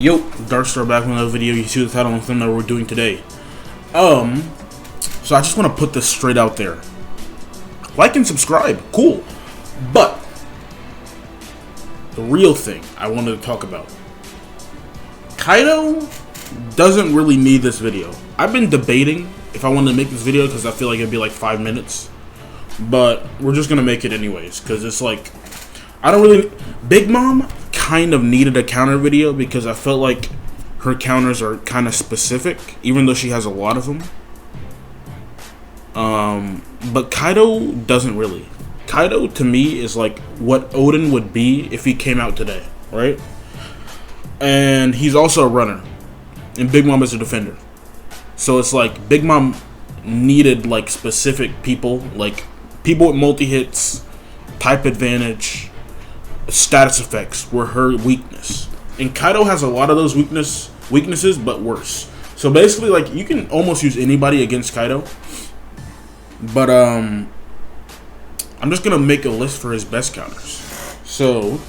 Yo, Darkstar back with another video. You see the title and thumbnail we're doing today. So I just want to put this straight out there. Like and subscribe, cool. But the real thing I wanted to talk about. Kaido doesn't really need this video. I've been debating if I wanted to make this video because I feel like it'd be like 5 minutes. But we're just gonna make it anyways, because it's like Big Mom kind of needed a counter video because I felt like her counters are kind of specific, even though she has a lot of them. But Kaido doesn't really. Kaido to me is like what Odin would be if he came out today, right? And he's also a runner, and Big Mom is a defender. So it's like Big Mom needed like specific people, like people with multi-hits, type advantage, status effects were her weakness. And Kaido has a lot of those weaknesses, but worse. So basically, like, you can almost use anybody against Kaido. But I'm just gonna make a list for his best counters. So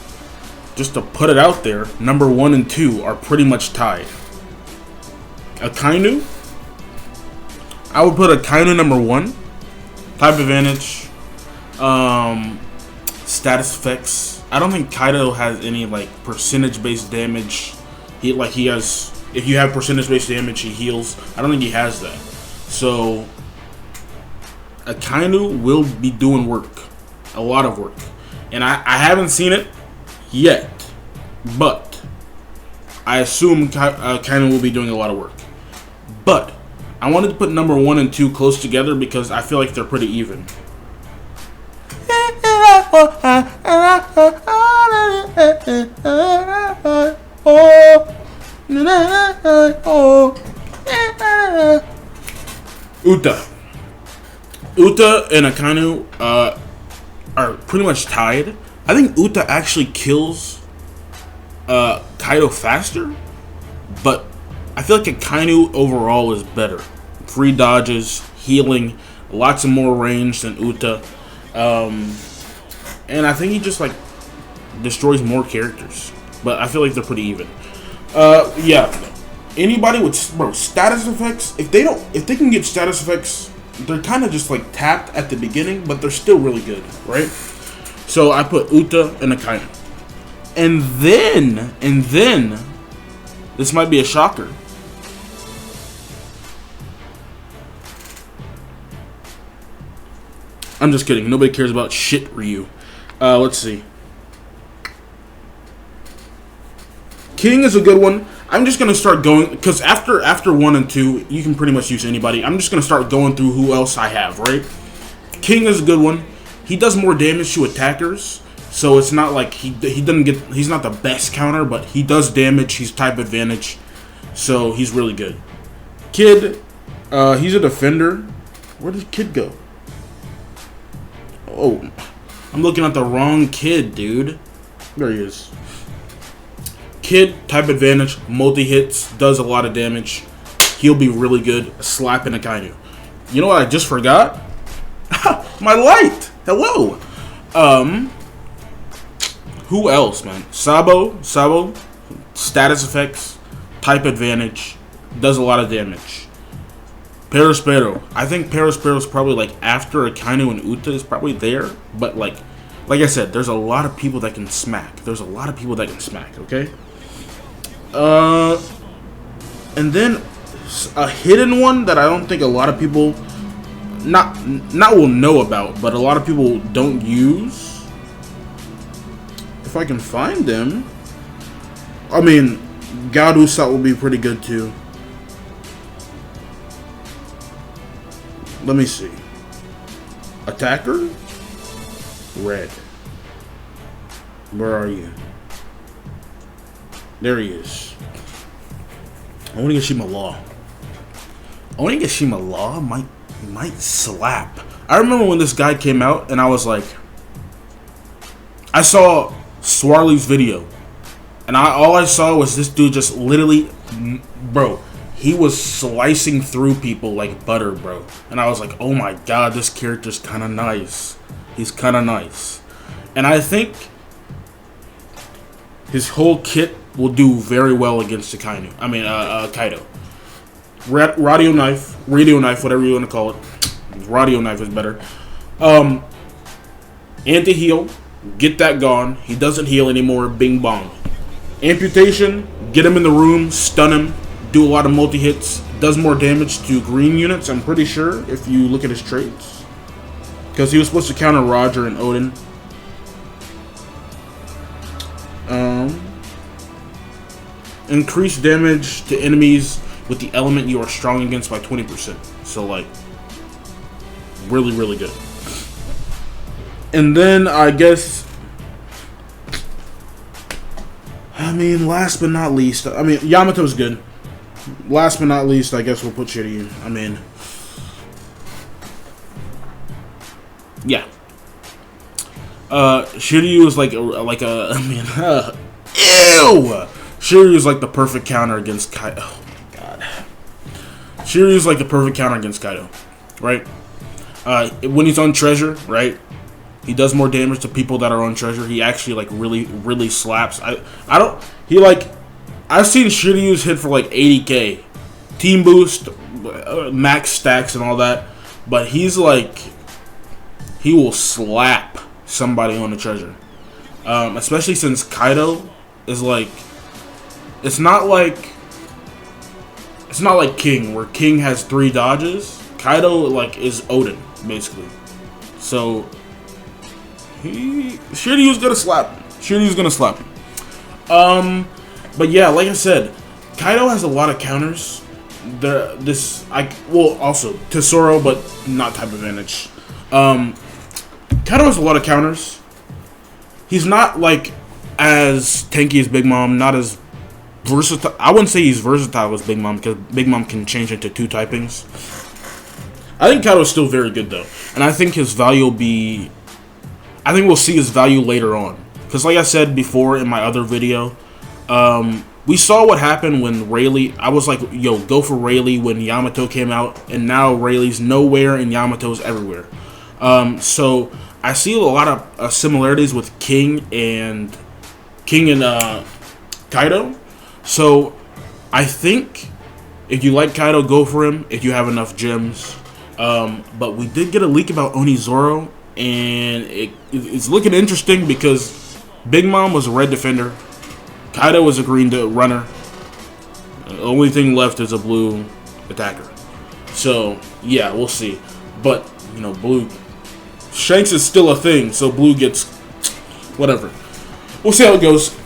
just to put it out there, number 1 and 2 are pretty much tied. Akainu, I would put Akainu number 1. Type advantage, status effects. I don't think Kaido has any like percentage-based damage. He has. If you have percentage-based damage, he heals. I don't think he has that. So Akainu will be doing work, a lot of work, and I haven't seen it yet, but I assume Kaido will be doing a lot of work. But I wanted to put number 1 and 2 close together because I feel like they're pretty even. Uta and Akainu are pretty much tied. I think Uta actually kills Kaido faster, but I feel like Akainu overall is better. Free dodges, healing, lots of more range than Uta. And I think he just like destroys more characters. But I feel like they're pretty even. Yeah. Anybody with status effects, if they can get status effects, they're kind of just like tapped at the beginning, but they're still really good, right? So I put Uta and Akainu. And then this might be a shocker. I'm just kidding. Nobody cares about shit, Ryu. Let's see. King is a good one. I'm just gonna start going because after 1 and 2, you can pretty much use anybody. I'm just gonna start going through who else I have. Right. King is a good one. He does more damage to attackers, so it's not like he's not the best counter, but he does damage. He's type advantage, so he's really good. Kid, he's a defender. Where did Kid go? Oh, I'm looking at the wrong Kid, dude. There he is. Kid, type advantage, multi-hits, does a lot of damage. He'll be really good. Slapping Akainu. You know what I just forgot? My light! Hello! Who else, man? Sabo, status effects, type advantage, does a lot of damage. Perospero. I think Perospero's probably like after Akainu and Uta is probably there, but like I said, there's a lot of people that can smack. Okay? And then a hidden one that I don't think a lot of people not will know about, but a lot of people don't use. If I can find them, I mean, Gaudusat will be pretty good too. Let me see. Attacker? Red. Where are you? There he is. Onigashima Law. Onigashima Law might slap. I remember when this guy came out and I was like, I saw Swarly's video and all I saw was this dude just literally, bro, he was slicing through people like butter, bro. And I was like, oh my god, this character's kind of nice. He's kind of nice. And I think his whole kit will do very well against the Kaido. Kaido. Radio knife, whatever you want to call it. Radio knife is better. Anti-heal, get that gone. He doesn't heal anymore. Bing bong. Amputation, get him in the room, stun him, do a lot of multi-hits. Does more damage to green units, I'm pretty sure, if you look at his traits. Because he was supposed to counter Roger and Odin. Increase damage to enemies with the element you are strong against by 20%. So, like, really, really good. And then, I guess, last but not least, Yamato's good. Last but not least, I guess we'll put Shiryu. Yeah. Shiryu is like a ew! Shiryu is like the perfect counter against Kaido. Oh, my God. Shiryu is like the perfect counter against Kaido, right? When he's on treasure, right? He does more damage to people that are on treasure. He actually like really slaps. I've seen Shiryu's hit for like 80k, team boost, max stacks and all that, but he's like, he will slap somebody on the treasure. Especially since Kaido is like, it's not like King, where King has 3 dodges. Kaido like is Odin basically. So Shiryu's gonna slap him. Shiryu's gonna slap him. But yeah, like I said, Kaido has a lot of counters. Also Tesoro, but not type advantage. Kaido has a lot of counters. He's not like as tanky as Big Mom, not as versatile. I wouldn't say he's versatile as Big Mom because Big Mom can change into 2 typings. I think Kaido is still very good though, and I think his value will be. I think we'll see his value later on, because like I said before in my other video, we saw what happened when Rayleigh. I was like, yo, go for Rayleigh when Yamato came out, and now Rayleigh's nowhere and Yamato's everywhere. So I see a lot of similarities with King and Kaido. So I think if you like Kaido, go for him if you have enough gems. But we did get a leak about Onizoro, and it's looking interesting because Big Mom was a red defender, Kaido was a green runner. The only thing left is a blue attacker. So yeah, we'll see. But you know, blue Shanks is still a thing, so blue gets whatever. We'll see how it goes.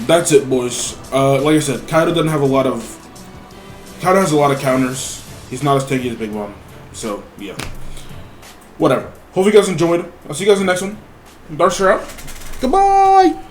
That's it, boys. Like I said, Kaido has a lot of counters. He's not as tanky as Big Mom. So yeah, whatever. Hope you guys enjoyed. I'll see you guys in the next one. Darkster out. Goodbye.